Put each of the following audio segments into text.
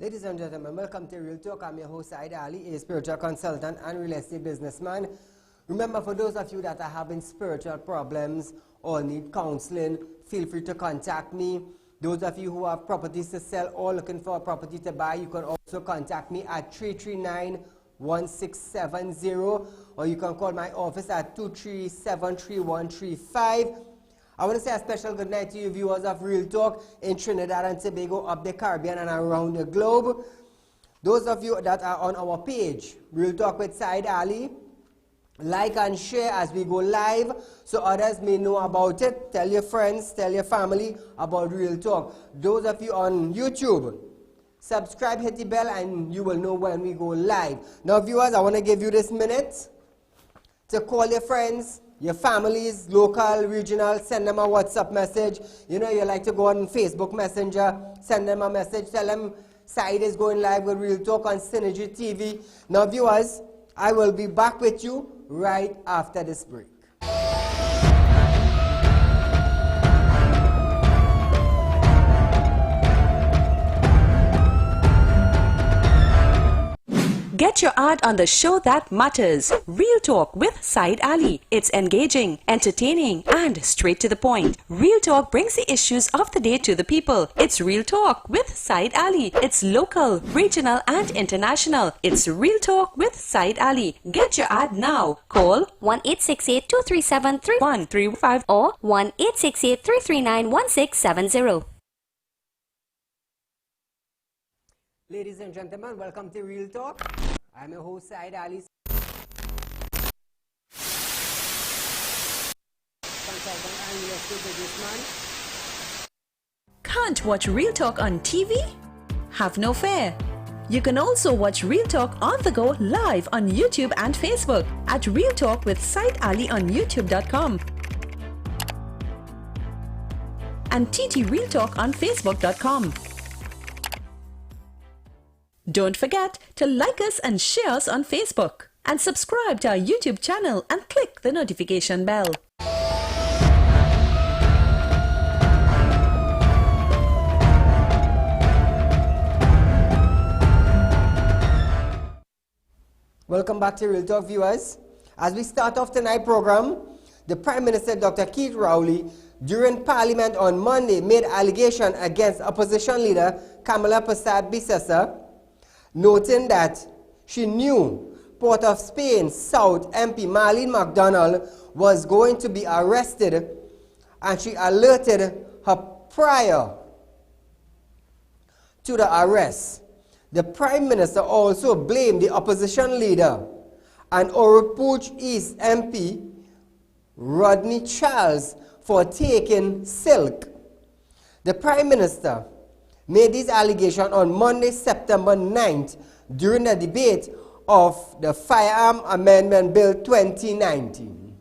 Ladies and gentlemen, welcome to Real Talk. I'm your host, Saieed Ali, a spiritual consultant and real estate businessman. Remember, for those of you that are having spiritual problems or need counseling, feel free to contact me. Those of you who have properties to sell or looking for a property to buy, you can also contact me at 339-1670, or you can call my office at 237-3135. I want to say a special good night to you viewers of Real Talk in Trinidad and Tobago, up the Caribbean and around the globe. Those of you that are on our page, Real Talk with Saieed Ali, like and share as we go live so others may know about it. Tell your friends, tell your family about Real Talk. Those of you on YouTube, subscribe, hit the bell, and you will know when we go live. Now viewers, I want to give you this minute to call your friends, your families, local, regional, send them a WhatsApp message. You know, you like to go on Facebook Messenger, send them a message, tell them Saieed is going live with Real Talk on Synergy TV. Now viewers, I will be back with you right after this break. Get your ad on the show that matters. Real Talk with Saieed Ali. It's engaging, entertaining, and straight to the point. Real Talk brings the issues of the day to the people. It's Real Talk with Saieed Ali. It's local, regional, and international. It's Real Talk with Saieed Ali. Get your ad now. Call 1-868-237-3135 or 1-868-339-1670. Ladies and gentlemen, welcome to Real Talk. I'm your host, Saieed Ali, consultant and real estate businessman. Can't watch Real Talk on TV? Have no fear. You can also watch Real Talk on the go live on YouTube and Facebook at Real Talk with Saieed Ali on YouTube.com and TT Real Talk on Facebook.com. Don't forget to like us and share us on Facebook and subscribe to our YouTube channel and click the notification bell. Welcome back to Real Talk viewers. As we start off tonight's program, the Prime Minister Dr. Keith Rowley during Parliament on Monday made allegation against opposition leader Kamala Persad-Bissessar, noting that she knew Port of Spain South MP Marlene McDonald was going to be arrested, and she alerted her prior to the arrest. The Prime Minister also blamed the opposition leader and Oropouche East MP Rodney Charles for taking silk. The Prime Minister made this allegation on Monday, September 9th, during the debate of the Firearm Amendment Bill 2019.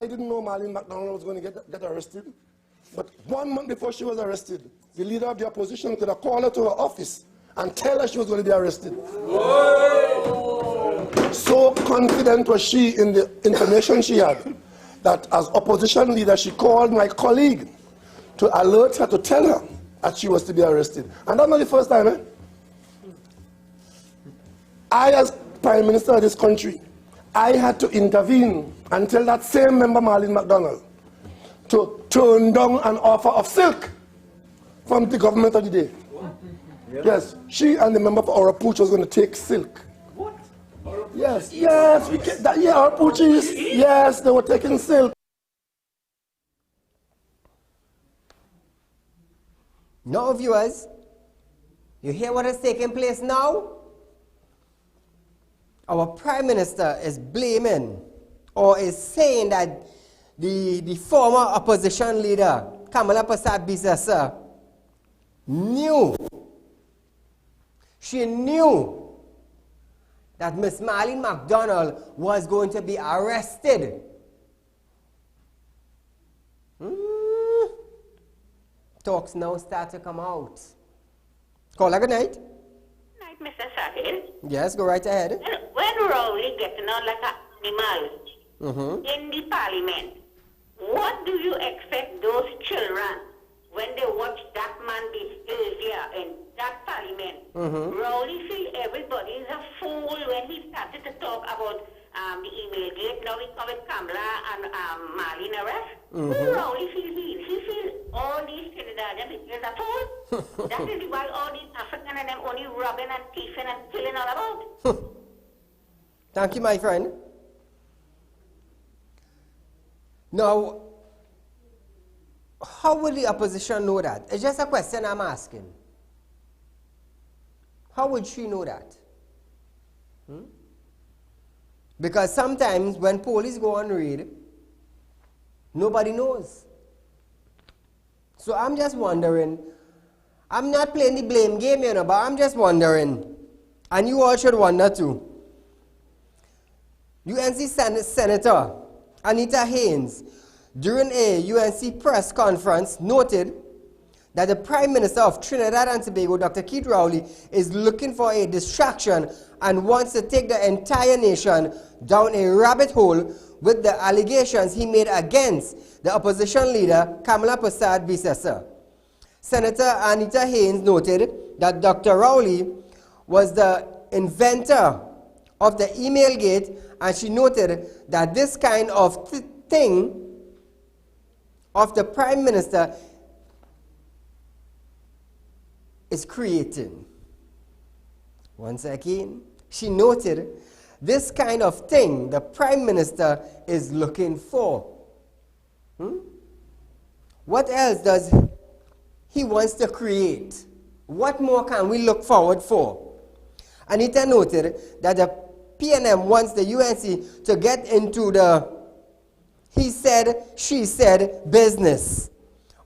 I didn't know Marlene McDonald was going to get arrested, but 1 month before she was arrested, the leader of the opposition could have called her to her office and tell her she was going to be arrested. Whoa. So confident was she in the information she had, that as opposition leader, she called my colleague to alert her, to tell her that she was to be arrested. And that's not the first time, I, as Prime Minister of this country, I had to intervene and tell that same member, Marlene McDonald, to turn down an offer of silk from the government of the day. Yeah. Yes, she and the member for Oropouche was going to take silk. What? Yes, yes, Oropouche, yes, they were taking silk. Now, viewers, you hear what is taking place now? Our Prime Minister is blaming or is saying that the former opposition leader, Kamala Persad-Bissessar, she knew that Miss Marlene McDonald was going to be arrested. Talks now start to come out. Caller, good night. Good night, Mr. Saieed. Yes, go right ahead. When Rowley getting on like an animal in the parliament, what do you expect Rowley feel he feel all these Trinidadian is a fool. That is why all these African and them only robbing and thieving and killing all about. Thank you, my friend. Now, how will the opposition know that? It's just a question I'm asking. How would she know that? Because sometimes when police go on raid, nobody knows. So I'm just wondering, I'm not playing the blame game, you know, but I'm just wondering, and you all should wonder too. UNC Senator Anita Haynes, during a UNC press conference, noted that the Prime Minister of Trinidad and Tobago, Dr. Keith Rowley, is looking for a distraction and wants to take the entire nation down a rabbit hole with the allegations he made against the opposition leader, Kamala Prasad Bisesa. Senator Anita Haynes noted that Dr. Rowley was the inventor of the email gate, and she noted that this kind of thing of the Prime Minister is creating. Once again, she noted this kind of thing the Prime Minister is looking for. What else does he wants to create? What more can we look forward for? Anita noted that the PNM wants the UNC to get into the he said, she said business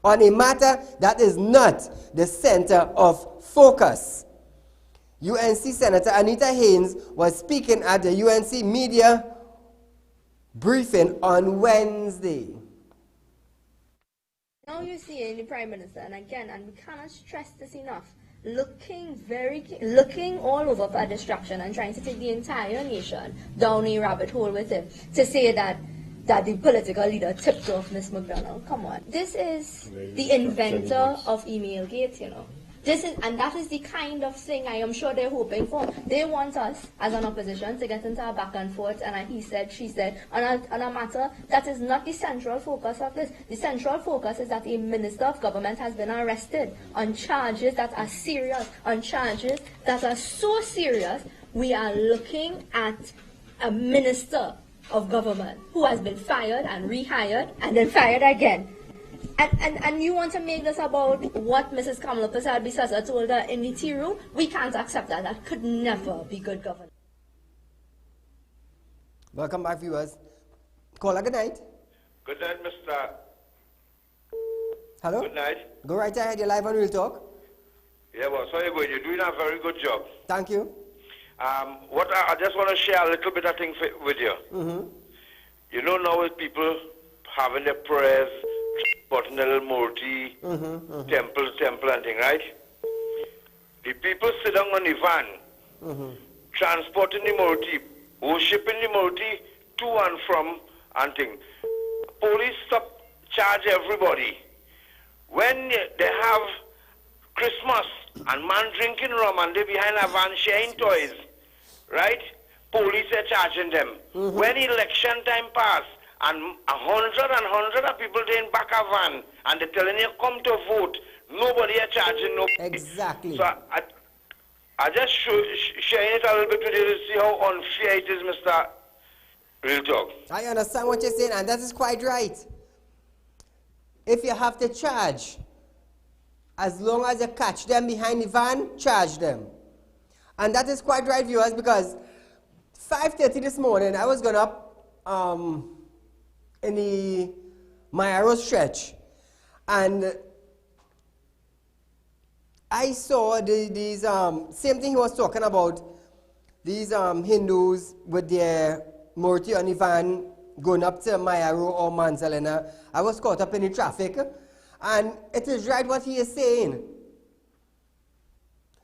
on a matter that is not the center of focus. UNC Senator Anita Haynes was speaking at the UNC media briefing on Wednesday. Now you see the Prime Minister, and again, and we cannot stress this enough, looking all over for a distraction and trying to take the entire nation down a rabbit hole with him to say that the political leader tipped off Miss McDonald. Come on. This is the inventor of Emailgate, you know. And that is the kind of thing I am sure they're hoping for. They want us, as an opposition, to get into a back and forth and a he said, she said, on a matter that is not the central focus of this. The central focus is that a minister of government has been arrested on charges that are serious, on charges that are so serious, we are looking at a minister of government who has been fired and rehired and then fired again. And you want to make this about what Mrs. Kamala Prasad Bisasa told her in the tea room? We can't accept that. That could never be good governance. Welcome back, viewers. Caller, good night. Good night, Mr. Hello? Good night. Go right ahead, you're live on Real Talk. Yeah, well, so you're going. You're doing a very good job. Thank you. What I just want to share a little bit of things with you. You know now with people having their prayers, putting a little murti, temple and thing, right? The people sit down on the van, transporting the murti, worshipping the murti to and from and thing. Police stop, charge everybody. When they have Christmas and man drinking rum and they behind a van sharing toys, right? Police are charging them. When election time pass and hundred of people they in back a van and they're telling you come to vote, nobody are charging nobody. Exactly. So I just sharing it a little bit with you to see how unfair it is, Mr. Real Talk. I understand what you're saying, and that is quite right. If you have to charge, as long as you catch them behind the van, charge them. And that is quite right, viewers, because 5:30 this morning, I was going up in the Mayaro stretch, and I saw these, same thing he was talking about, these Hindus with their murti on the van going up to Mayaro or Manzalena. I was caught up in the traffic, and it is right what he is saying.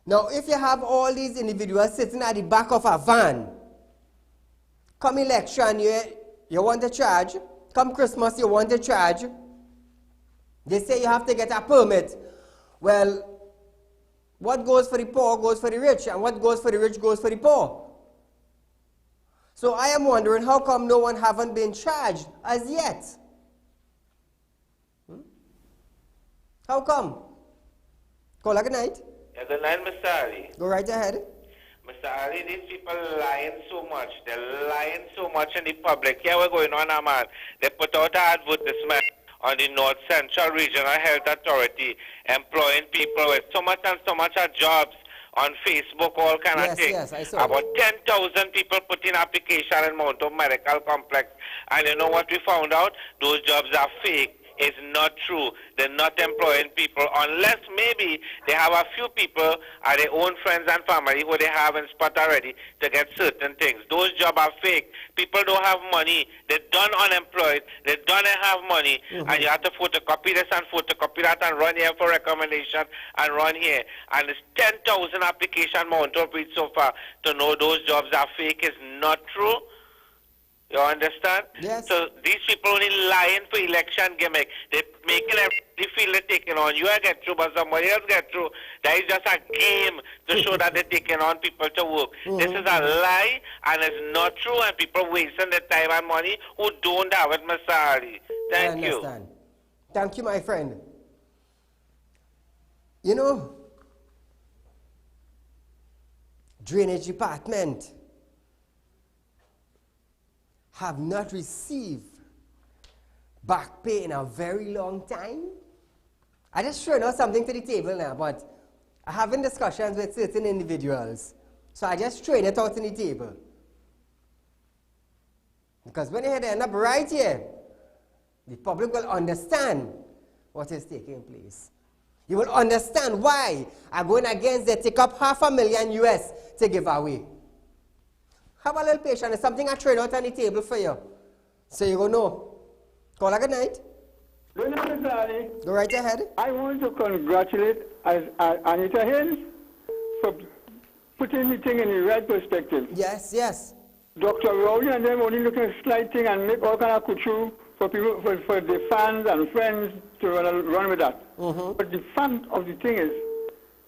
Now, if you have all these individuals sitting at the back of a van, come election, you want to charge. Come Christmas, you want to charge. They say you have to get a permit. Well, what goes for the poor goes for the rich, and what goes for the rich goes for the poor. So I am wondering how come no one haven't been charged as yet. How come? Caller, good night. Yeah, good night, Mr. Ali. Go right ahead. Mr. Ali, these people lying so much. They're lying so much in the public. Here we're going on, man. They put out an advertisement on the North Central Regional Health Authority employing people with so much and so much of jobs on Facebook, all kind of things. Yes, I saw About 10,000 people put in application in Mount Hope Medical Complex. And you know what we found out? Those jobs are fake. It's not true. They're not employing people unless maybe they have a few people or their own friends and family who they have in spot already to get certain things. Those jobs are fake. People don't have money. They're done unemployed. They don't have money. And you have to photocopy this and photocopy that and run here for recommendation and run here. And it's 10,000 application Mount Hope read so far to know those jobs are fake is not true. You understand? Yes. So these people only lying for election gimmick. They're making everybody feel they're taking on. You get through, but somebody else get through. That is just a game to show that they're taking on people to work. This is a lie, and it's not true, and people wasting their time and money who don't have it, Mr. Ali. Thank I you. understand. Thank you, my friend. You know, Drainage Department have not received back pay in a very long time. I just throw out something to the table now, but I'm having discussions with certain individuals. So I just throw it out on the table. Because when you end up right here, the public will understand what is taking place. You will understand why I'm going against they take up $500,000 US to give away. Have a little patience. There's something I throw out on the table for you. So you go know. Call a good night. Good night, Mr. Ali. Go right ahead. I want to congratulate Anita Haynes for putting the thing in the right perspective. Yes, yes. Dr. Rowley and them only looking at slight thing and make all kind of couture for people, for the fans and friends to run with that. But the fun of the thing is,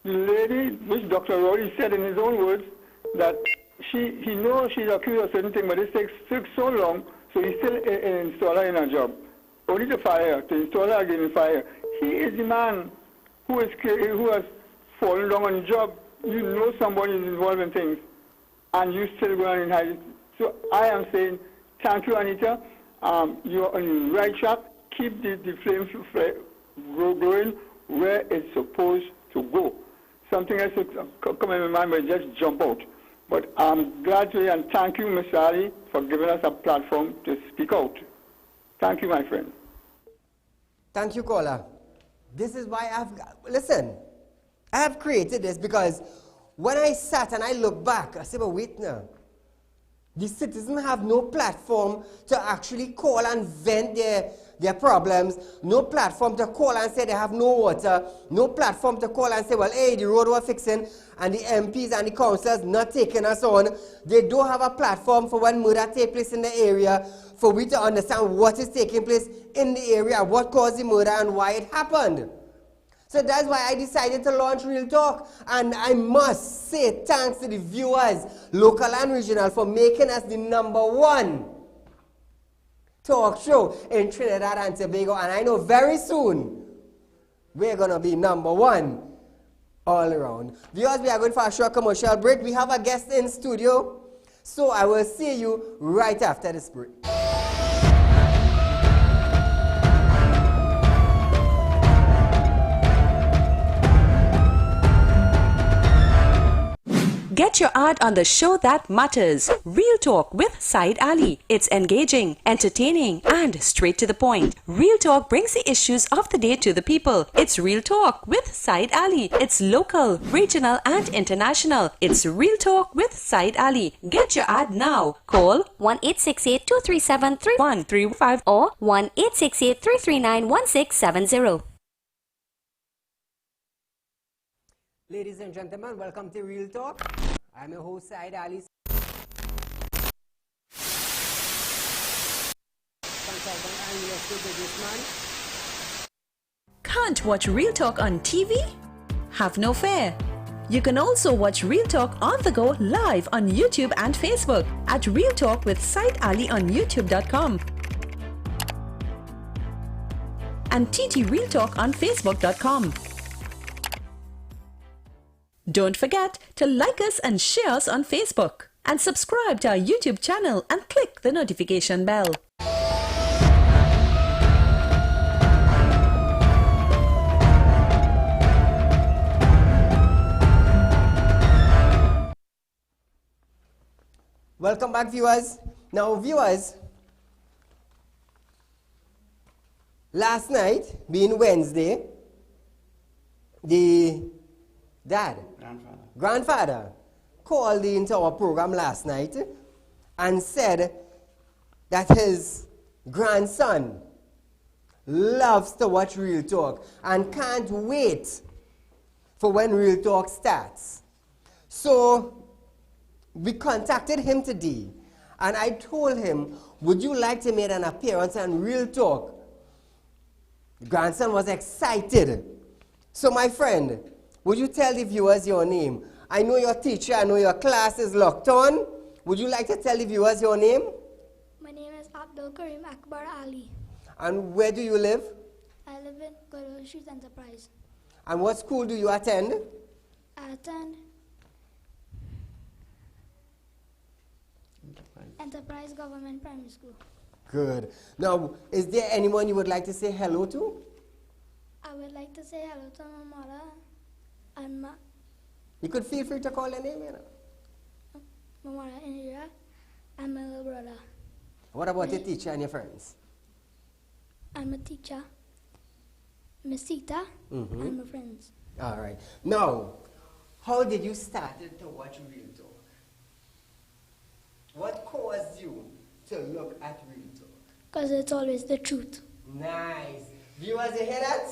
the lady, which Dr. Rowley said in his own words, that he knows she's accused of certain things, but it takes so long, so he's still an installer in her job. Only to fire her, to install her again and fire her. He is the man who has fallen down on the job. You know somebody is involved in things, and you still go on and hide it. So I am saying, thank you, Anita. You're on the right track. Keep the flame growing where it's supposed to go. Something else will come in my mind, but just jump out. But I'm glad to and thank you, Mr. Ali, for giving us a platform to speak out. Thank you, my friend. Thank you, caller. This is why listen, I have created this because when I sat and I look back, I said, but wait now. The citizens have no platform to actually call and vent their problems, no platform to call and say they have no water, no platform to call and say, well, hey, the road we're fixing and the MPs and the councillors not taking us on. They don't have a platform for when murder takes place in the area for we to understand what is taking place in the area, what caused the murder and why it happened. So that's why I decided to launch Real Talk. And I must say thanks to the viewers, local and regional, for making us the #1 talk show in Trinidad and Tobago. And I know very soon, we're going to be #1 all around. Viewers, we are going for a short commercial break. We have a guest in studio. So I will see you right after this break. Get your ad on the show that matters. Real Talk with Saieed Ali. It's engaging, entertaining, and straight to the point. Real Talk brings the issues of the day to the people. It's Real Talk with Saieed Ali. It's local, regional, and international. It's Real Talk with Saieed Ali. Get your ad now. Call 1-868-237-3135 or 1-868-339-1670. Ladies and gentlemen, welcome to Real Talk. I'm your host, Saieed Ali. Consultant and real estate businessman. Can't watch Real Talk on TV? Have no fear. You can also watch Real Talk on the go live on YouTube and Facebook at Real Talk with Saieed Ali on YouTube.com. and TT Real Talk on Facebook.com. Don't forget to like us and share us on Facebook. And subscribe to our YouTube channel and click the notification bell. Welcome back, viewers. Now, viewers, last night, being Wednesday, the grandfather called into our program last night and said that his grandson loves to watch Real Talk and can't wait for when Real Talk starts. So we contacted him today and I told him, would you like to make an appearance on Real Talk? The grandson was excited. So my friend, would you tell the viewers your name? I know your teacher, I know your class is locked on. Would you like to tell the viewers your name? My name is Abdul Karim Akbar Ali. And where do you live? I live in Goodwill Street Enterprise. And what school do you attend? I attend Enterprise Government Primary School. Good. Now, is there anyone you would like to say hello to? I would like to say hello to my mother and You could feel free to call their name, you know. my mother Indira and my little brother. What about your teacher and your friends? I'm a teacher, Miss Sita, and my friends. All right. Now, how did you start to watch Real Talk? What caused you to look at Real Talk? Because it's always the truth. Nice. Viewers, you hear that?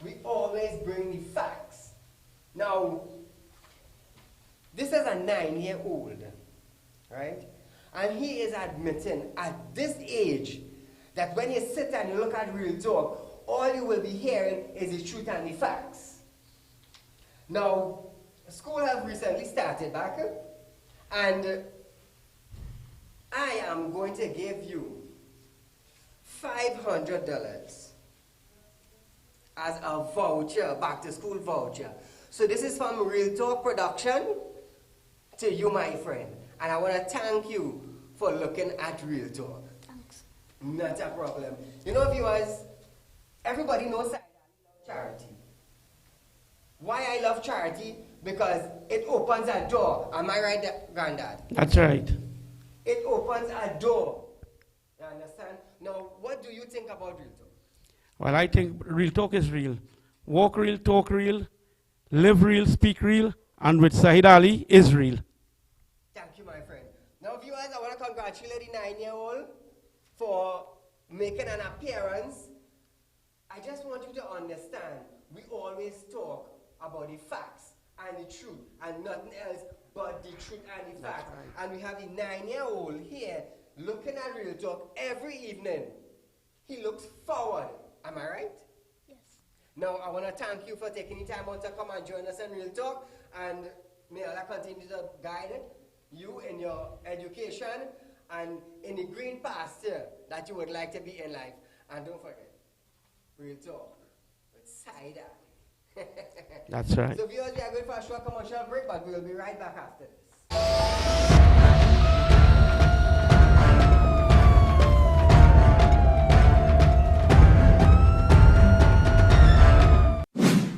We always bring the facts. Now, this is a 9-year-old, right? And he is admitting at this age that when you sit and you look at Real Talk, all you will be hearing is the truth and the facts. Now, school have recently started back, and I am going to give you $500 as a voucher, back to school voucher. So this is from Real Talk Production to you, my friend. And I want to thank you for looking at Real Talk. Thanks. Not a problem. You know, viewers, everybody knows I love charity. Why I love charity? Because it opens a door. Am I right, Granddad? That's right. It opens a door. You understand? Now, what do you think about Real Talk? Well, I think Real Talk is real. Walk real, talk real, live real, speak real, and with Saieed Ali is real. Thank you, my friend. Now, viewers, I want to congratulate the 9-year-old for making an appearance. I just want you to understand, we always talk about the facts and the truth and nothing else but the truth and the facts. Right. And we have the 9-year-old here looking at Real Talk every evening. He looks forward. Am I right? Yes. Now, I want to thank you for taking the time out to come and join us in Real Talk. And may Allah continue to guide you in your education and in the green pasture that you would like to be in life. And don't forget, Real Talk with Saieed Ali. That's right. So viewers, we are going for a short commercial break, but we will be right back after this.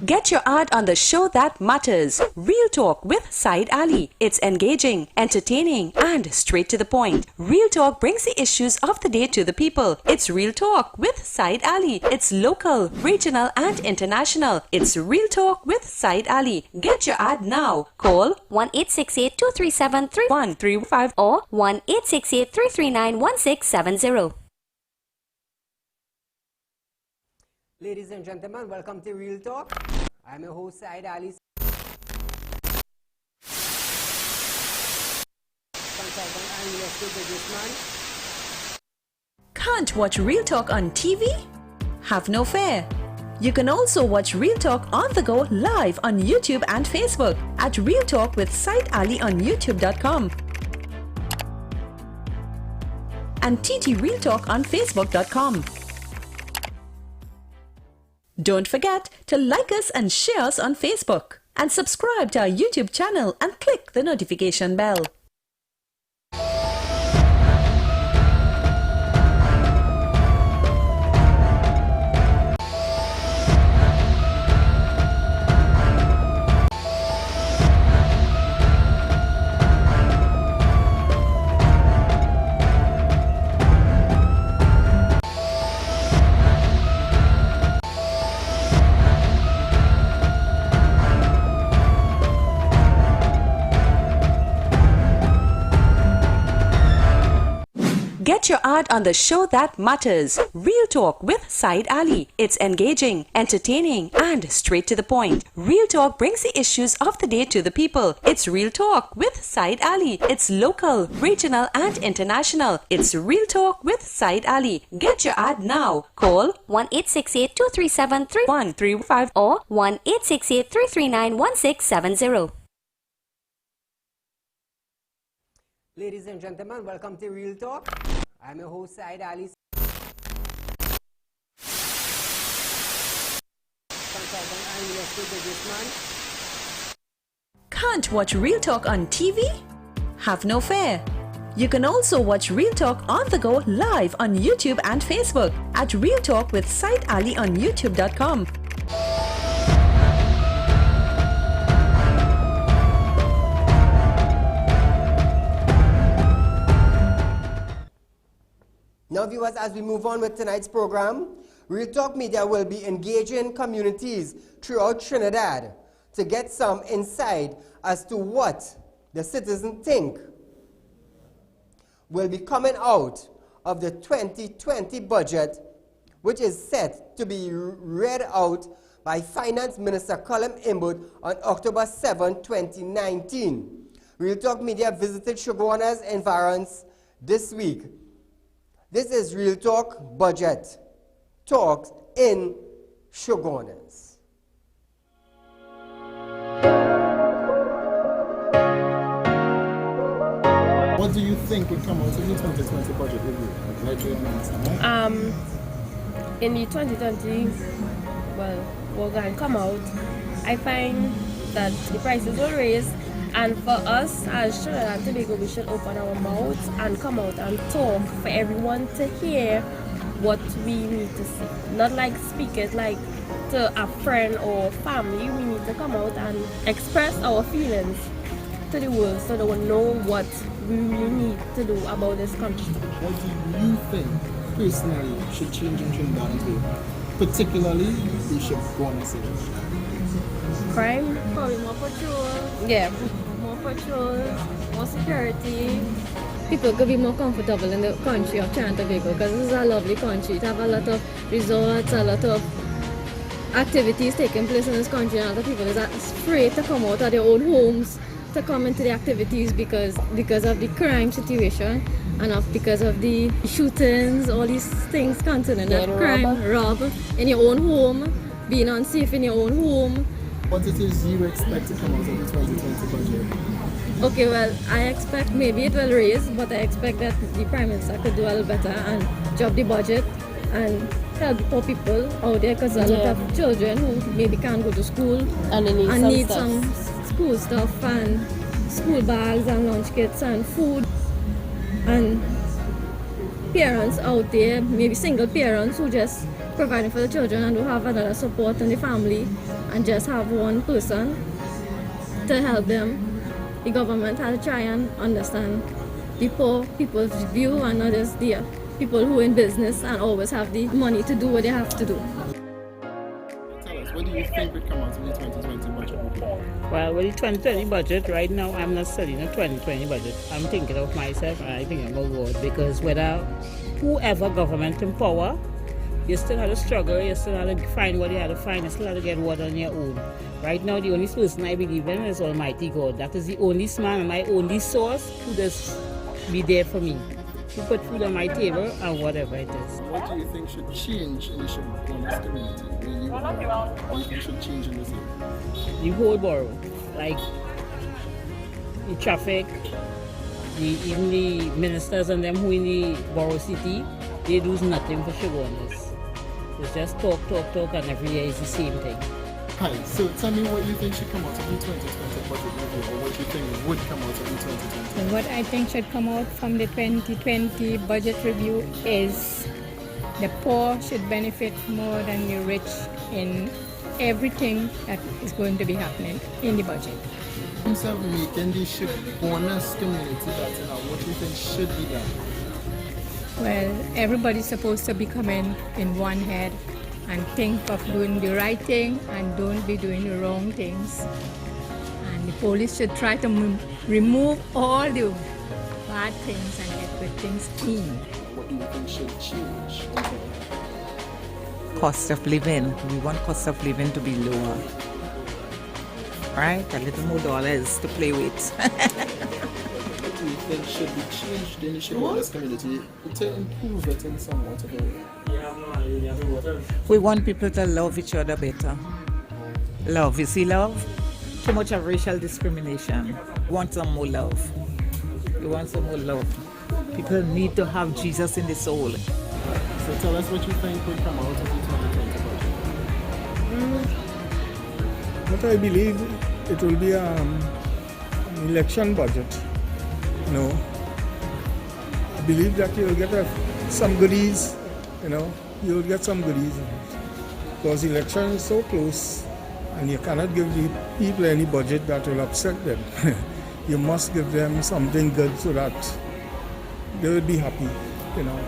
Get your ad on the show that matters. Real Talk with Saieed Ali. It's engaging, entertaining, and straight to the point. Real Talk brings the issues of the day to the people. It's Real Talk with Saieed Ali. It's local, regional, and international. It's Real Talk with Saieed Ali. Get your ad now. Call 1-868-237-3135 or 1-868-339-1670. Ladies and gentlemen, welcome to Real Talk. I'm your host, Saieed Ali. Consultant and real estate businessman. Can't watch Real Talk on TV? Have no fear. You can also watch Real Talk on the go live on YouTube and Facebook at Real Talk with Saieed Ali on YouTube.com and TT Real Talk on Facebook.com. Don't forget to like us and share us on Facebook. And subscribe to our YouTube channel and click the notification bell. Get your ad on the show that matters. Real Talk with Saieed Ali. It's engaging, entertaining, and straight to the point. Real Talk brings the issues of the day to the people. It's Real Talk with Saieed Ali. It's local, regional, and international. It's Real Talk with Saieed Ali. Get your ad now. Call 1-868-237-3135 or 1-868-339-1670. Ladies and gentlemen, welcome to Real Talk. I'm your host, Saieed Ali. Consultant and investor businessman. Can't watch Real Talk on TV? Have no fear. You can also watch Real Talk on the go live on YouTube and Facebook at Real Talk with Saieed Ali on YouTube.com. Now viewers, as we move on with tonight's program, Real Talk Media will be engaging communities throughout Trinidad to get some insight as to what the citizens think will be coming out of the 2020 budget, which is set to be read out by Finance Minister Colin Imbud on October 7, 2019. Real Talk Media visited Shoguana's environs this week. This is Real Talk Budget Talks in Shoguanas. What do you think would come out of the 2020 budget review? In the 2020, well, we're going to come out. I find that the prices will raise, and for us as Trinidad and Tobago, we should open our mouths and come out and talk for everyone to hear what we need to see. Not like speak it like to a friend or family. We need to come out and express our feelings to the world so they will know what we really need to do about this country. What do you think personally should change in Trinidad and Tobago? Particularly, we should go on and say crime? Probably more patrol. Yeah. More patrol, more security. People could be more comfortable in the country of Trinidad and Tobago because this is a lovely country. It have a lot of resorts, a lot of activities taking place in this country, and a lot of people is afraid to come out of their own homes to come into the activities because of the crime situation and because of the shootings, all these things concerning that crime, rob in your own home, being unsafe in your own home. what it is you expect to come out of the 2020 budget. Okay, well, I expect maybe it will raise, but I expect that the Prime Minister could do a little better and drop the budget and help poor people out there because a lot of children who maybe can't go to school and they need some school stuff and school bags and lunch kits and food, and parents out there, maybe single parents who just providing for the children and who have another support in the family and just have one person to help them. The government has to try and understand the poor people's view and not just the people who are in business and always have the money to do what they have to do. Tell us, what do you think would come out of the 2020 budget? Well, with the 2020 budget, right now I'm not studying the 2020 budget. I'm thinking of myself and I think I'm going to vote because whoever government in power, you still have to struggle, you still have to find what you have to find, you still have to get what on your own. Right now, the only person I believe in is Almighty God. That is the only man and my only source who just be there for me. To put food on my table and whatever it is. What do you think should change in the Shoguanas community? What do you think should change in the city? The whole borough, like the traffic, even the ministers and them who in the borough city, they do nothing for Shoguanas. It's just talk, talk, talk, and every year is the same thing. Hi, so tell me what you think should come out of the 2020 budget review, or what you think would come out of the 2020. What I think should come out from the 2020 budget review is the poor should benefit more than the rich in everything that is going to be happening in the budget. In terms of making the ship bonus community better, what do you think should be done? Well, everybody's supposed to be coming in one head and think of doing the right thing and don't be doing the wrong things. And the police should try to remove all the bad things and get good things in. What do you think should change? Cost of living. We want cost of living to be lower. Right? A little more dollars to play with. What do you think should be changed in the Shibboleth community to improve it in some way? We want people to love each other better. Love. You see love? Too much of racial discrimination. We want some more love. We want some more love. People need to have Jesus in the soul. So tell us what you think would come out of the 2020 budget. What I believe it will be an election budget. You know, I believe that you'll get some goodies. You know, you'll get some goodies because the election is so close, and you cannot give the people any budget that will upset them. You must give them something good so that they will be happy. You know.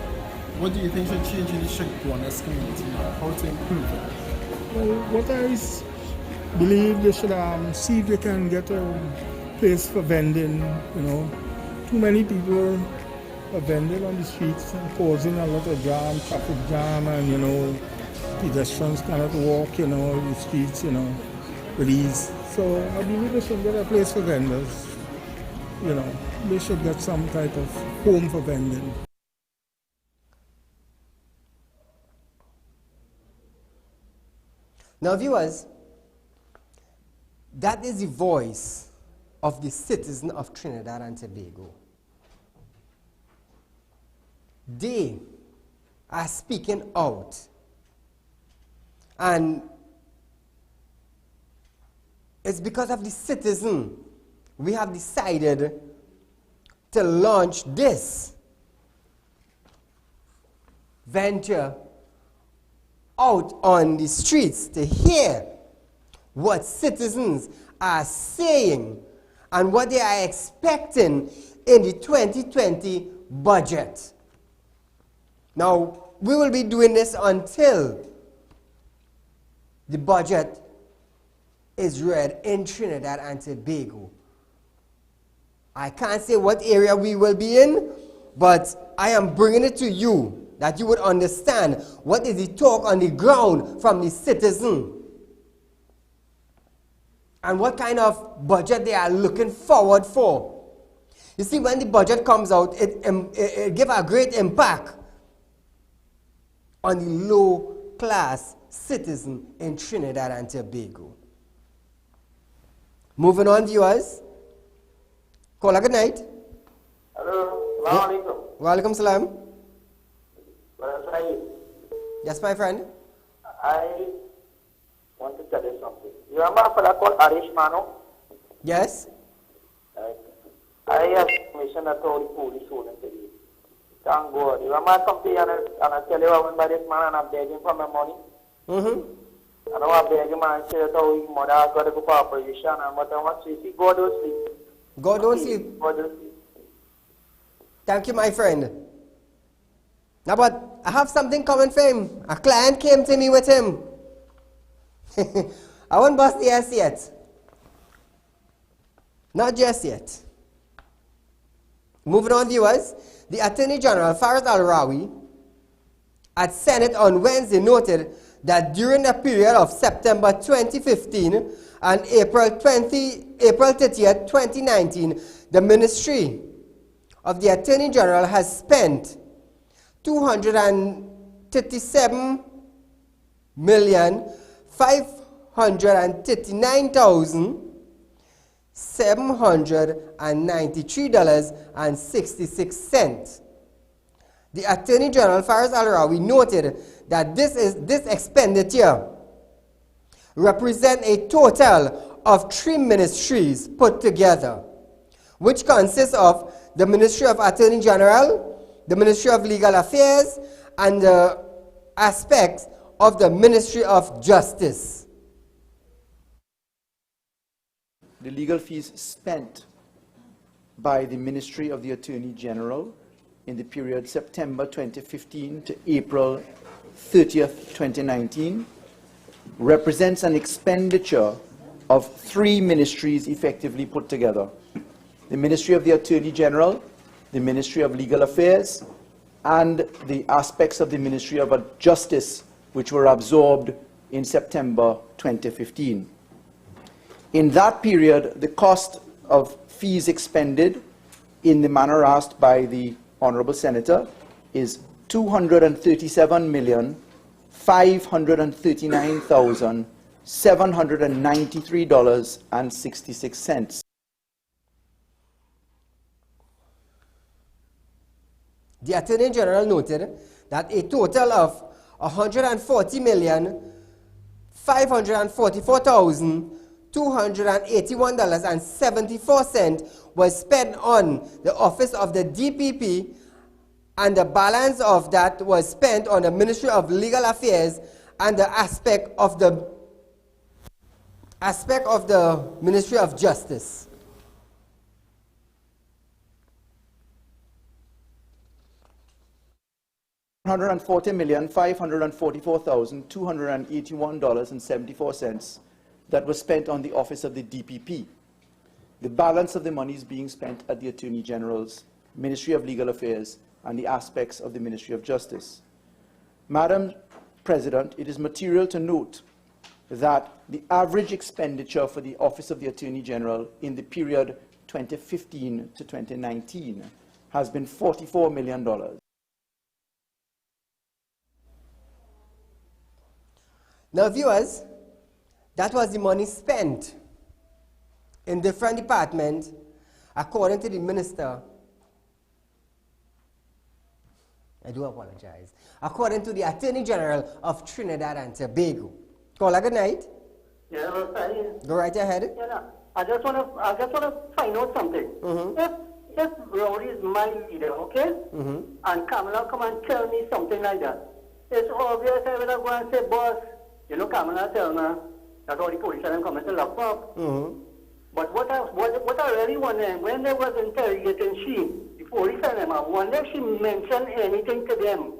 What do you think should change in the ship bonus community now? How to improve it? Well, what I believe they should see if they can get a place for vending. You know, too many people are vending on the streets and causing a lot of jam, traffic jam, and you know, pedestrians cannot walk. You know, the streets. You know, with ease. So I believe they should get a place for vendors. You know, they should get some type of home for vending. Now, viewers, that is the voice of the citizen of Trinidad and Tobago. They are speaking out. And it's because of the citizen we have decided to launch this venture out on the streets to hear what citizens are saying and what they are expecting in the 2020 budget. Now, we will be doing this until the budget is read in Trinidad and Tobago. I can't say what area we will be in, but I am bringing it to you that you would understand what is the talk on the ground from the citizen and what kind of budget they are looking forward for. You see, when the budget comes out, it gives a great impact on the low-class citizen in Trinidad and Tobago. Moving on, viewers. Caller, good night. Hello, Assalamu alaikum. Wa alaikum salam. Saeed, Yes, my friend. I want to tell you something. You remember a fellow called Arish Mano? Yes. I have information that all the police told him today. Thank God. You remember I come to you and I tell you I went by this man and I'm begging for my money? Mm-hmm. And I beg him and say that how his mother has got to go for operation and but I want to see God don't sleep. God don't sleep. God don't sleep. Thank you, my friend. Now, but I have something coming for him. A client came to me with him. I won't bust the ass yet. Not just yet. Moving on, viewers. The Attorney General, Saieed Ali, at Senate on Wednesday noted that during the period of September 2015 and April 30th, 2019, the Ministry of the Attorney General has spent $237,539,793.66. The Attorney General, Saieed Ali, noted that this expenditure represent a total of 3 ministries put together, which consists of the Ministry of Attorney General, the Ministry of Legal Affairs, and the aspects of the Ministry of Justice. The legal fees spent by the Ministry of the Attorney General in the period September 2015 to April 30th, 2019 represents an expenditure of 3 ministries effectively put together: the Ministry of the Attorney General, the Ministry of Legal Affairs, and the aspects of the Ministry of Justice, which were absorbed in September 2015. In that period, the cost of fees expended in the manner asked by the Honorable Senator is $237,539,793.66. The Attorney General noted that a total of $140,544,281.74 was spent on the office of the DPP, and the balance of that was spent on the Ministry of Legal Affairs and the aspect of the Ministry of Justice. $140,544,281.74 that was spent on the office of the DPP. The balance of the money is being spent at the Attorney General's, Ministry of Legal Affairs, and the aspects of the Ministry of Justice. Madam President, it is material to note that the average expenditure for the Office of the Attorney General in the period 2015 to 2019 has been $44 million. Now, viewers, that was the money spent in different departments according to the minister. I do apologize. According to the Attorney General of Trinidad and Tobago. Caller, good night. Yeah, hello, Sally. Go right ahead. Yeah, no, I just want to find out something. If Rowdy is my leader, okay, and Kamala come and tell me something like that, it's obvious I will go and say, boss, you know, Kamala tell me that all the police are coming to lock up. But what I really wonder, when they was interrogating the police and them, I wonder if she mentioned anything to them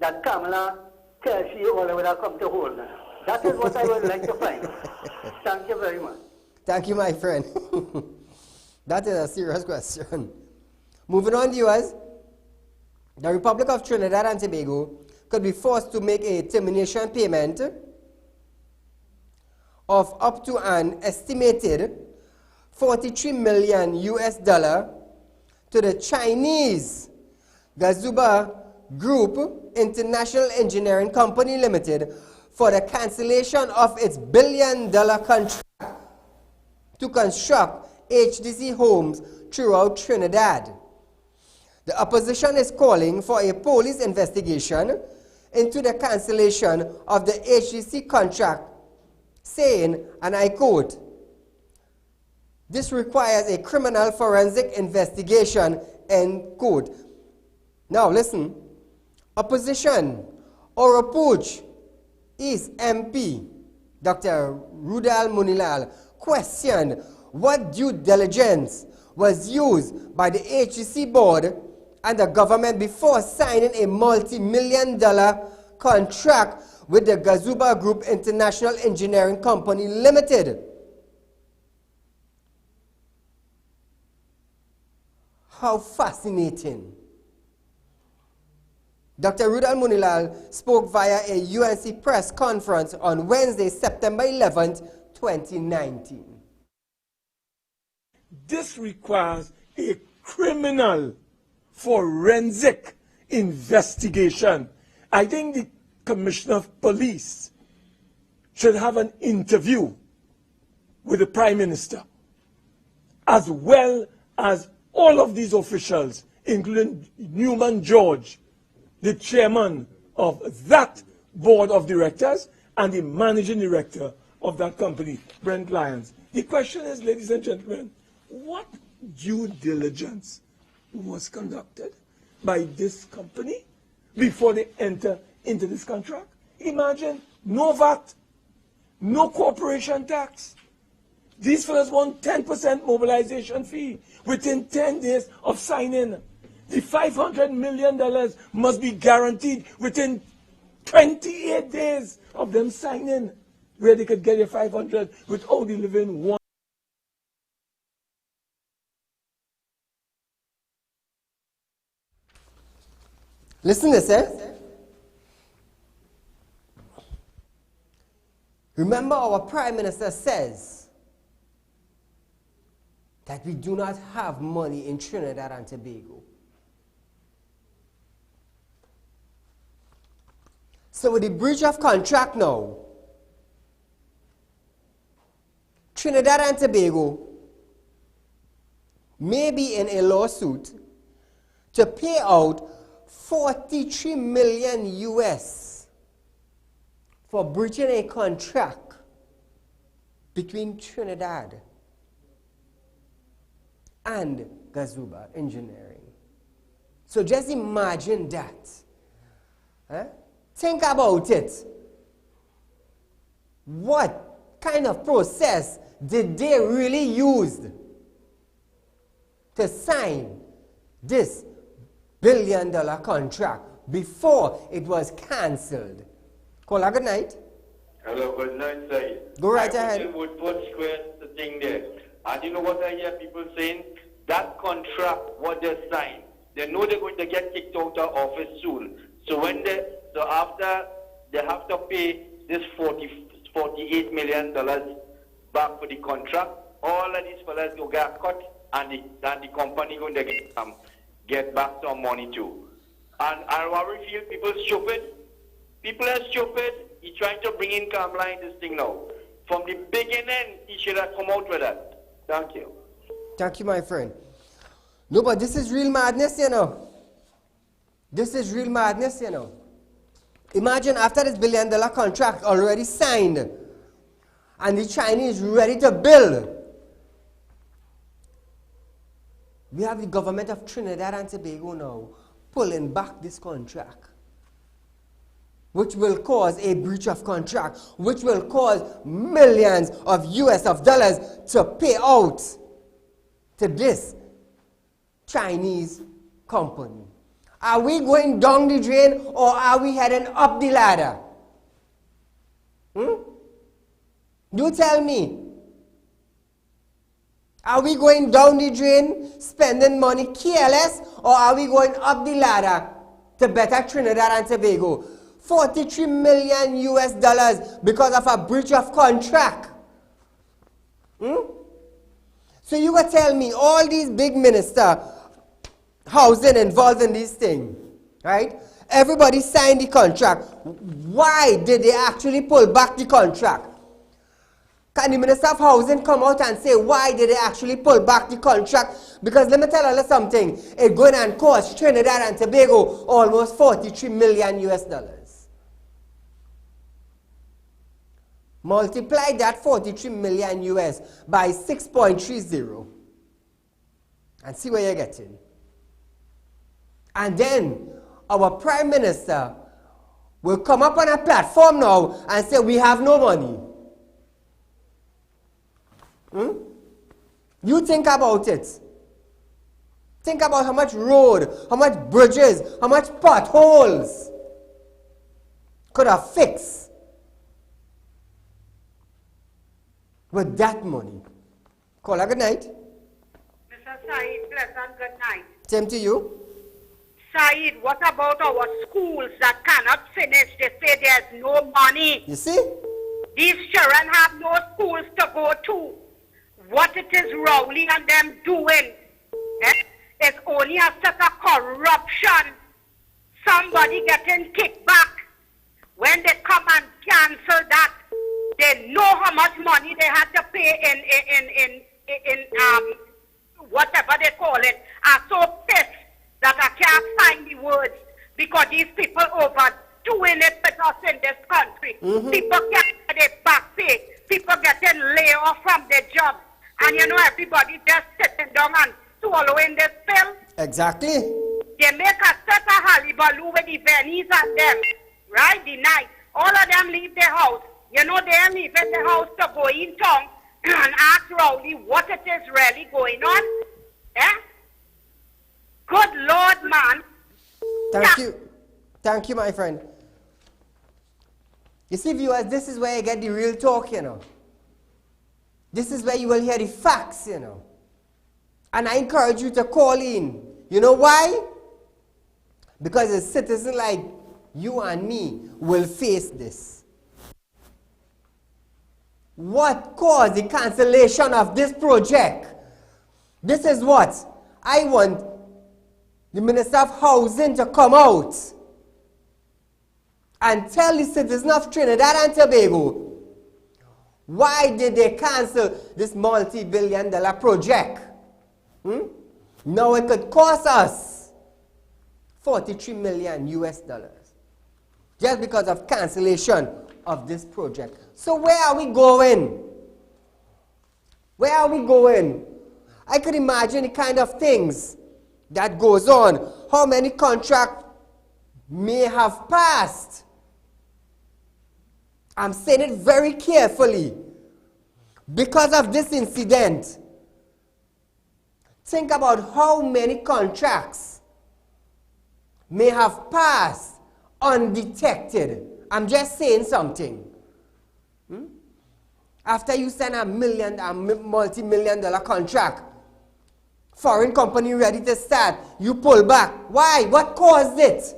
that Kamala tells she all the way to come to hold her. That is what I would like to find. Thank you very much. Thank you, my friend. That is a serious question. Moving on, viewers. The Republic of Trinidad and Tobago could be forced to make a termination payment of up to an estimated $43 million to the Chinese Gazuba Group International Engineering Company Limited for the cancellation of its billion-dollar contract to construct HDC homes throughout Trinidad. The opposition is calling for a police investigation into the cancellation of the HDC contract, saying, and I quote, "This requires a criminal forensic investigation," end quote. Now listen, opposition Oropuch East MP Dr. Rudal Munilal questioned what due diligence was used by the HEC board and the government before signing a multi-million-dollar contract with the Gazuba Group International Engineering Company Limited. How fascinating. Dr. Rudal Munilal spoke via a UNC press conference on Wednesday, September 11th, 2019. This requires a criminal forensic investigation. I think the Commissioner of Police should have an interview with the Prime Minister, as well as all of these officials, including Newman George, the chairman of that board of directors and the managing director of that company, Brent Lyons. The question is, ladies and gentlemen, what due diligence was conducted by this company before they enter into this contract? Imagine, no VAT, no corporation tax. These fellows want 10% mobilization fee within 10 days of signing. The $500 million must be guaranteed within 28 days of them signing, where they could get a 500 with only living one. Listen to this, eh? Remember, our Prime Minister says that we do not have money in Trinidad and Tobago. So with the breach of contract now, Trinidad and Tobago may be in a lawsuit to pay out 43 million US for breaching a contract between Trinidad and Gazuba Engineering. So just imagine that. Huh? Think about it. What kind of process did they really use to sign this billion-dollar contract before it was cancelled? Call good night. Hello, good night, Saeed. Go right ahead. I would put square the thing there. And you know what I hear people saying? That contract, what they signed, they know they're going to get kicked out of office soon. So after they have to pay this $48 million back for the contract, all of these fellas will get cut, and the company going to get back some money too. And what we feel, people stupid. People are stupid. He's trying to bring in Kamala in this thing now. From the beginning, he should have come out with that. Thank you. Thank you, my friend. No, but this is real madness, you know. This is real madness, you know. Imagine after this billion-dollar contract already signed, and the Chinese ready to build, we have the government of Trinidad and Tobago now pulling back this contract, which will cause a breach of contract, which will cause millions of US dollars to pay out to this Chinese company. Are we going down the drain or are we heading up the ladder? You tell me. Are we going down the drain, spending money careless, or are we going up the ladder to better Trinidad and Tobago? 43 million US dollars because of a breach of contract. So you gotta tell me, all these big ministers, housing involved in this thing, right? Everybody signed the contract. Why did they actually pull back the contract? Can the Minister of Housing come out and say why did they actually pull back the contract? Because let me tell you something, it's going to cost Trinidad and Tobago almost 43 million US dollars. Multiply that 43 million US by 6.30 and see where you're getting. And then our Prime Minister will come up on a platform now and say we have no money. You think about it. Think about how much road, how much bridges, how much potholes could have fixed with that money. Call her good night. Mr. Saeed, pleasant good night. Same to you. Saeed, what about our schools that cannot finish? They say there's no money. You see? These children have no schools to go to. What it is Rowley and them doing is only a set of corruption. Somebody getting kickback. When they come and cancel that, they know how much money they had to pay in whatever they call it. I'm so pissed that I can't sign the words because these people overdoing it with us in this country. People getting their back pay. People getting laid off from their jobs. And you know, everybody just sitting down and swallowing this pill. Exactly. They make a set of hullabaloo with the Venice and them. Right? The night. All of them leave their house. You know, they are leaving the house to go in town and ask Rowley what it is really going on. Eh? Good Lord, man. Thank you. Thank you, my friend. You see, viewers, this is where you get the real talk, you know. This is where you will hear the facts, you know. And I encourage you to call in. You know why? Because a citizen like you and me will face this. What caused the cancellation of this project? This is what I want the Minister of Housing to come out and tell the citizens of Trinidad and Tobago why did they cancel this multi-billion-dollar project. Now it could cost us $43 million just because of cancellation of this project. So where are we going? Where are we going? I could imagine the kind of things that goes on. How many contracts may have passed? I'm saying it very carefully. Because of this incident, think about how many contracts may have passed undetected. I'm just saying something. After you send a multi-million-dollar contract, foreign company ready to start, you pull back. Why? What caused it?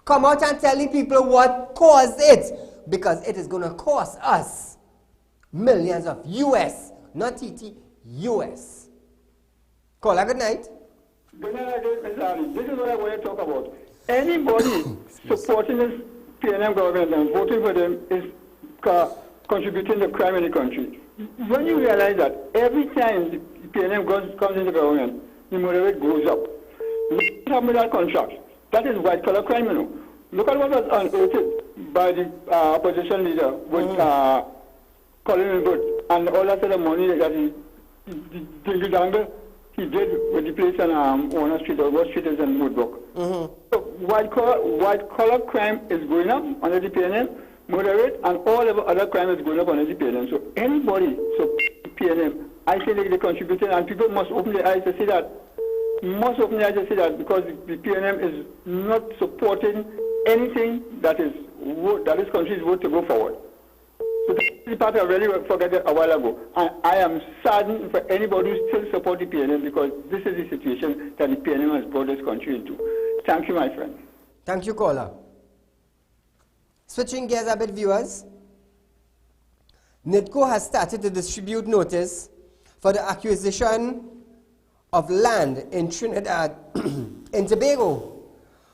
Come out and tell the people what caused it. Because it is going to cost us millions of US, not TT, US. Caller, good night. Good night, Mr. Ali. This is what I want to talk about. Anybody supporting this PNM government and voting for them is contributing to crime in the country. When you realize that every time the PNM comes into government, the murder rate goes up. Look what happened with that contract. That is white-collar crime, you know. Look at what was unearthed by the opposition leader with Colin Wood and all that sort of money that he did with the place on Warner Street or West Street is in Woodbrook. So white-collar crime is going up under the PNM, murder rate, and all of other crime is going up under the PNM. So anybody, PNM, I think they're contributing, and people must open their eyes to see that. Must open their eyes to see that, because the PNM is not supporting anything that this country is worth to go forward. So that's the part I really forgot a while ago. And I am saddened for anybody who still supports the PNM, because this is the situation that the PNM has brought this country into. Thank you, my friend. Thank you, caller. Switching gears a bit, viewers. NIDCO has started to distribute notice for the acquisition of land in Trinidad and Tobago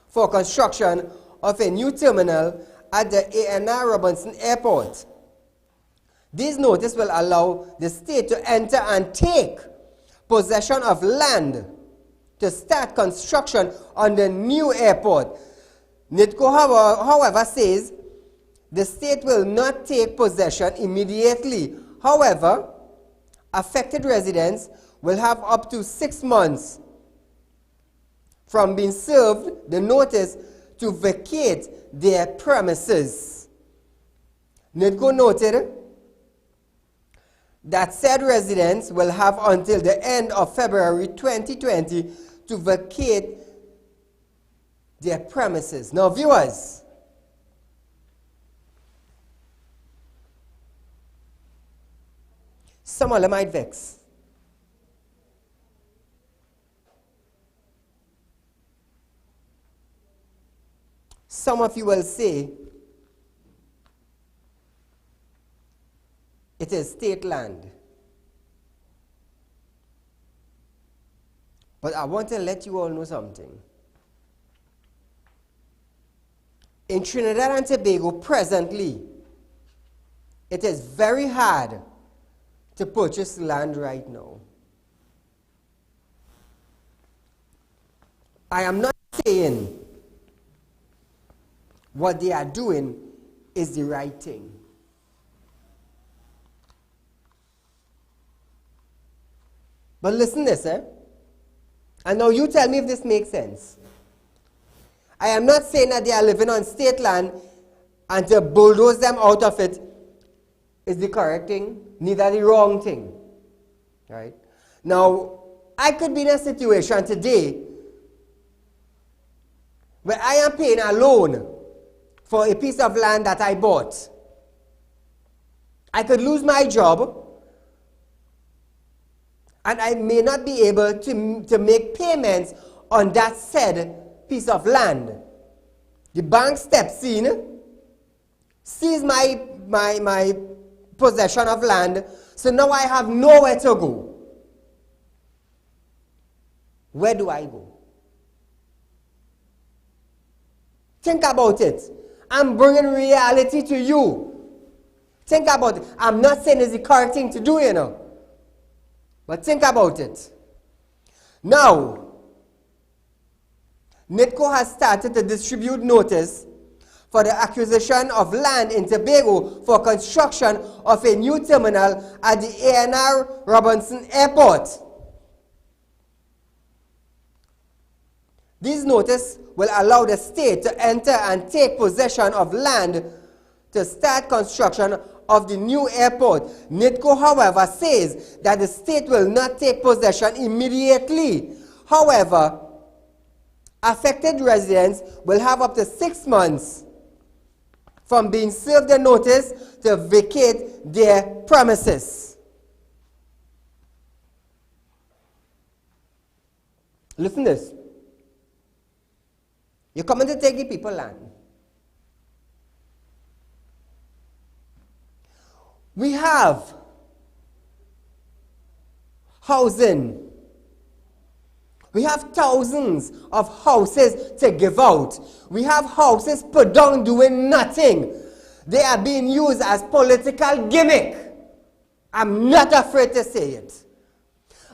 for construction of a new terminal at the A.N.R. Robinson Airport. These notices will allow the state to enter and take possession of land to start construction on the new airport. NIDCO, however, says the state will not take possession immediately. However, affected residents will have up to 6 months from being served the notice to vacate their premises. NIDCO noted that said residents will have until the end of February 2020 to vacate their premises. Now, viewers, some of them might vex. Some of you will say it is state land. But I want to let you all know something. In Trinidad and Tobago presently, it is very hard to purchase land right now. I am not saying what they are doing is the right thing. But listen this, and now you tell me if this makes sense. I am not saying that they are living on state land and to bulldoze them out of it is the correct thing, neither the wrong thing. Right? Now, I could be in a situation today where I am paying a loan for a piece of land that I bought. I could lose my job and I may not be able to make payments on that said piece of land. The bank steps in, sees my possession of land, so now I have nowhere to go. Where do I go? Think about it. I'm bringing reality to you. Think about it. I'm not saying it's the correct thing to do, you know. But think about it. Now, NITCO has started to distribute notice for the acquisition of land in Tobago for construction of a new terminal at the ANR Robinson Airport. These notices will allow the state to enter and take possession of land to start construction of the new airport. NITCO, however, says that the state will not take possession immediately. However, affected residents will have up to 6 months from being served the notice to vacate their premises. Listen to this. You're coming to take the people land. We have housing. We have thousands of houses to give out. We have houses put down doing nothing. They are being used as political gimmick. I'm not afraid to say it.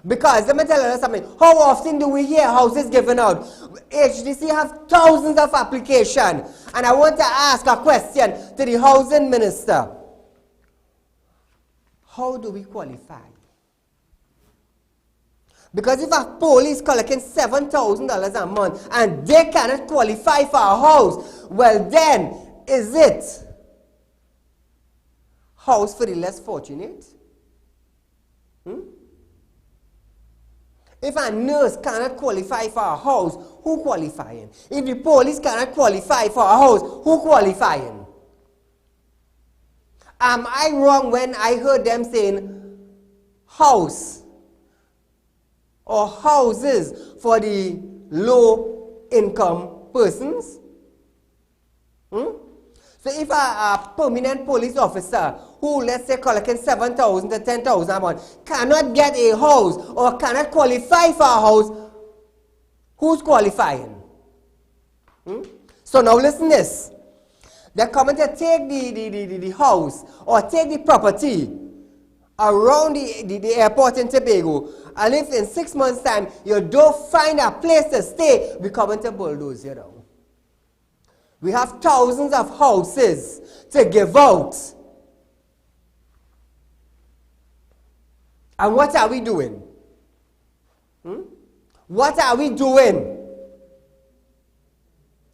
Because let me tell you something. How often do we hear houses given out? HDC have thousands of applications. And I want to ask a question to the housing minister. How do we qualify? Because if a police collecting $7,000 a month and they cannot qualify for a house, well then, is it house for the less fortunate? If a nurse cannot qualify for a house, who qualifying? If the police cannot qualify for a house, who qualifying? Am I wrong when I heard them saying house or houses for the low income persons? So if a permanent police officer who, let's say, collecting $7,000 to $10,000 a month cannot get a house or cannot qualify for a house, who's qualifying? So now listen to this. They're coming to take the house or take the property around the airport in Tobago, and if in 6 months' time you don't find a place to stay, we're coming to bulldoze you now. We have thousands of houses to give out. And what are we doing? What are we doing?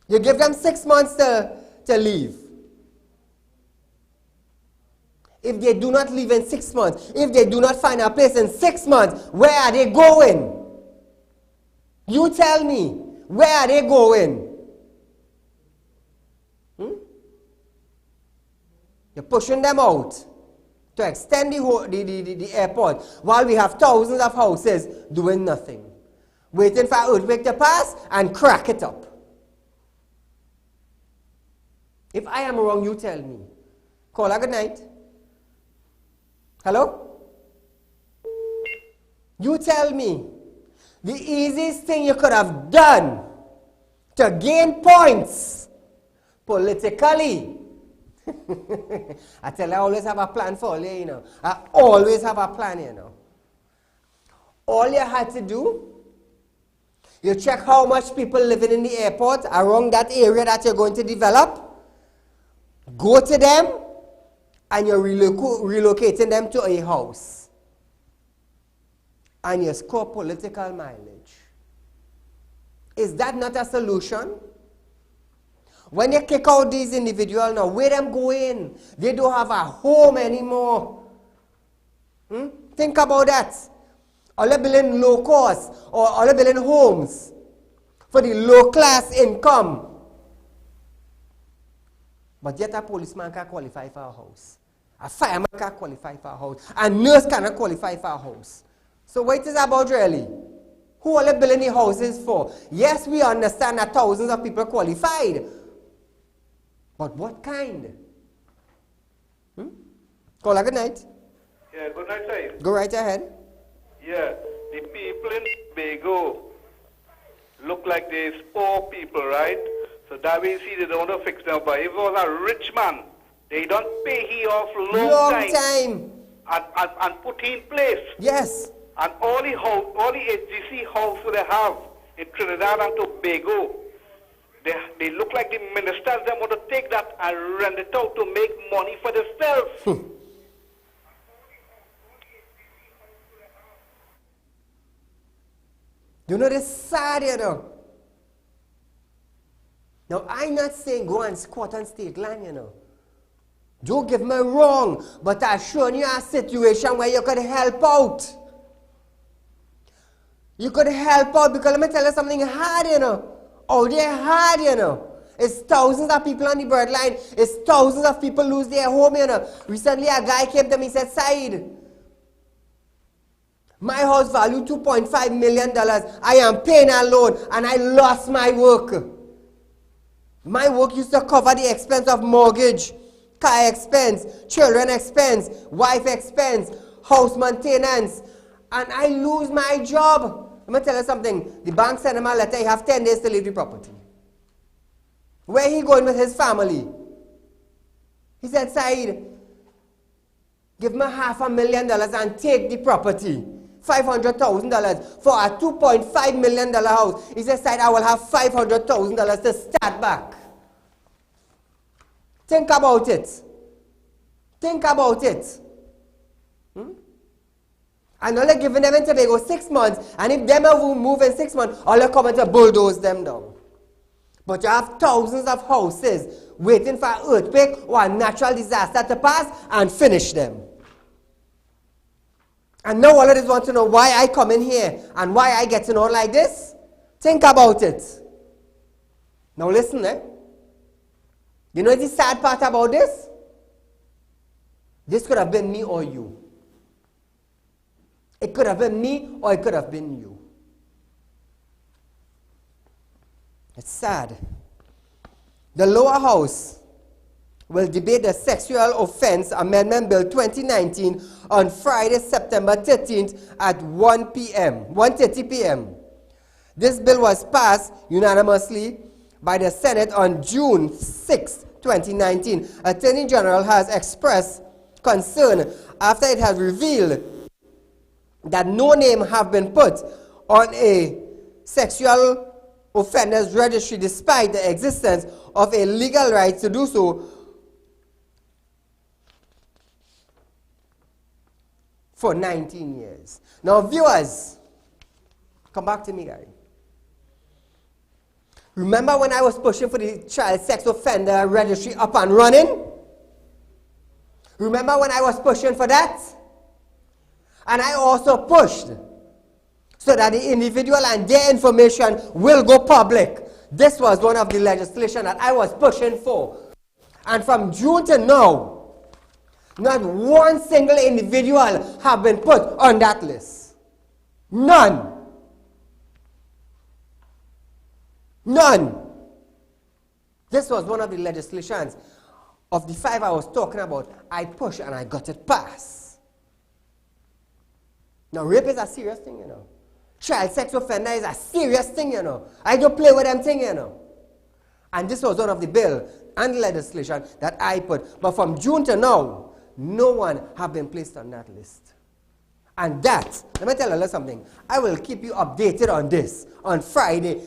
You give them 6 months to leave. If they do not leave in 6 months, if they do not find a place in 6 months, where are they going? You tell me, where are they going? You're pushing them out to extend the airport while we have thousands of houses doing nothing, waiting for an earthquake to pass and crack it up. If I am wrong, you tell me. Call a good night. Hello? You tell me the easiest thing you could have done to gain points politically. I tell you, I always have a plan for you, you know. I always have a plan, you know. All you had to do, you check how much people living in the airport around that area that you're going to develop. go to them and you're relocating them to a house. And you score political mileage. Is that not a solution? When you kick out these individuals now, where them going? They don't have a home anymore. Think about that. All they building low cost or all they building homes for the low class income. But yet a policeman can qualify for a house. A fireman can qualify for a house. A nurse cannot qualify for a house. So what it is about really? Who are they building the houses for? Yes, we understand that thousands of people qualified. But what kind? Caller, good night. Yeah, good night, Saeed. Go right ahead. Yeah, the people in Tobago look like they're poor people, right? So that way you see they don't want to fix them. But if it was a rich man, they don't pay he off long time. And put in place. Yes. And all the HGC houses they have in Trinidad and Tobago, they look like the ministers they want to take that and rent it out to make money for themselves. You know, this sad, you know. Now, I'm not saying go and squat on state land, you know. Don't get me wrong, but I'm showing you a situation where you could help out. You could help out because let me tell you something hard, you know. Oh, they're hard, you know. It's thousands of people on the bird line. It's thousands of people lose their home, you know. Recently, a guy came to me and said, Saeed, my house value $2.5 million. I am paying a loan and I lost my work. My work used to cover the expense of mortgage, car expense, children expense, wife expense, house maintenance, and I lose my job. Let me tell you something. The bank sent him a letter. He have 10 days to leave the property. Where he going with his family? He said, Saeed, give me $500,000 and take the property. $500,000 for a $2.5 million house. He said, Saeed, I will have $500,000 to start back. Think about it. Think about it. And all they're giving them in Tobago 6 months, and if them will move in 6 months, all they're coming to bulldoze them down. But you have thousands of houses waiting for an earthquake or a natural disaster to pass and finish them. And now all of us want to know why I come in here and why I get to know like this. Think about it. Now listen, You know the sad part about this? This could have been me or you. It could have been me or it could have been you. It's sad. The lower house will debate the Sexual Offense Amendment Bill 2019 on Friday, September 13th at 1:30 p.m. This bill was passed unanimously by the Senate on June 6, 2019. Attorney General has expressed concern after it has revealed that no name have been put on a sexual offenders registry despite the existence of a legal right to do so for 19 years. Now viewers, come back to me, guys. Remember when I was pushing for the child sex offender registry up and running? Remember when I was pushing for that? And I also pushed so that the individual and their information will go public. This was one of the legislation that I was pushing for. And from June to now, not one single individual have been put on that list. None. None. This was one of the legislations of the 5 I was talking about. I pushed and I got it passed. Now, rape is a serious thing, you know. Child sex offender is a serious thing, you know. I don't play with them thing, you know. And this was one of the bill and legislation that I put. But from June to now, no one have been placed on that list. And that, let me tell you something. I will keep you updated on this on Friday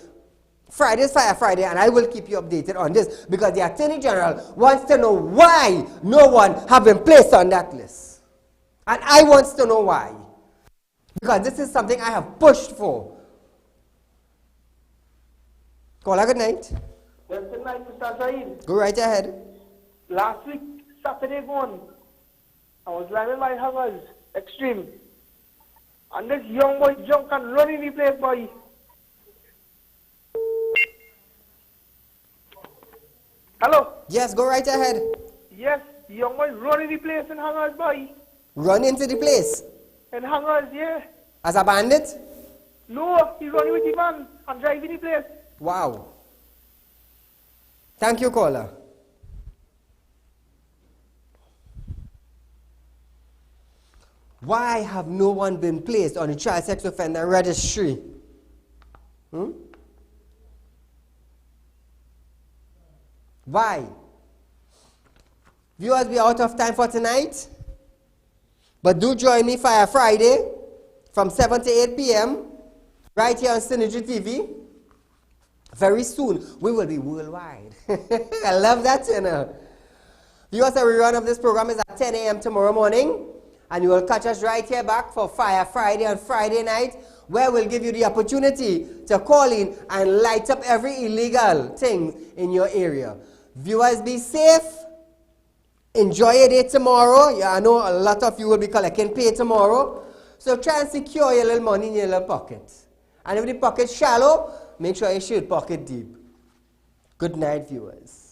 Friday is Fire Friday, and I will keep you updated on this because the Attorney General wants to know why no one have been placed on that list. And I want to know why. Because this is something I have pushed for. Caller, good night. Yes, good night, Mr. Saeed. Go right ahead. Last week, Saturday morning, I was driving my Hummers, Extreme. And this young boy jumped and run in the place, boy. Hello? Yes, go right ahead. Yes, the young boy run in the place in Hummers, boy. Run into the place. In Hummers, yeah. As a bandit? No, he's running with the van and driving the place. Wow. Thank you, caller. Why have no one been placed on the child sex offender registry? Why? Viewers, we are out of time for tonight. But do join me Fire Friday from 7 to 8 p.m. right here on Synergy TV. Very soon, we will be worldwide. I love that, you know. Viewers, the rerun of this program is at 10 a.m. tomorrow morning. And you will catch us right here back for Fire Friday on Friday night, where we'll give you the opportunity to call in and light up every illegal thing in your area. Viewers, be safe. Enjoy your day tomorrow. Yeah, I know a lot of you will be collecting pay tomorrow. So try and secure your little money in your little pocket. And if the pocket's shallow, make sure your shirt pocket deep. Good night, viewers.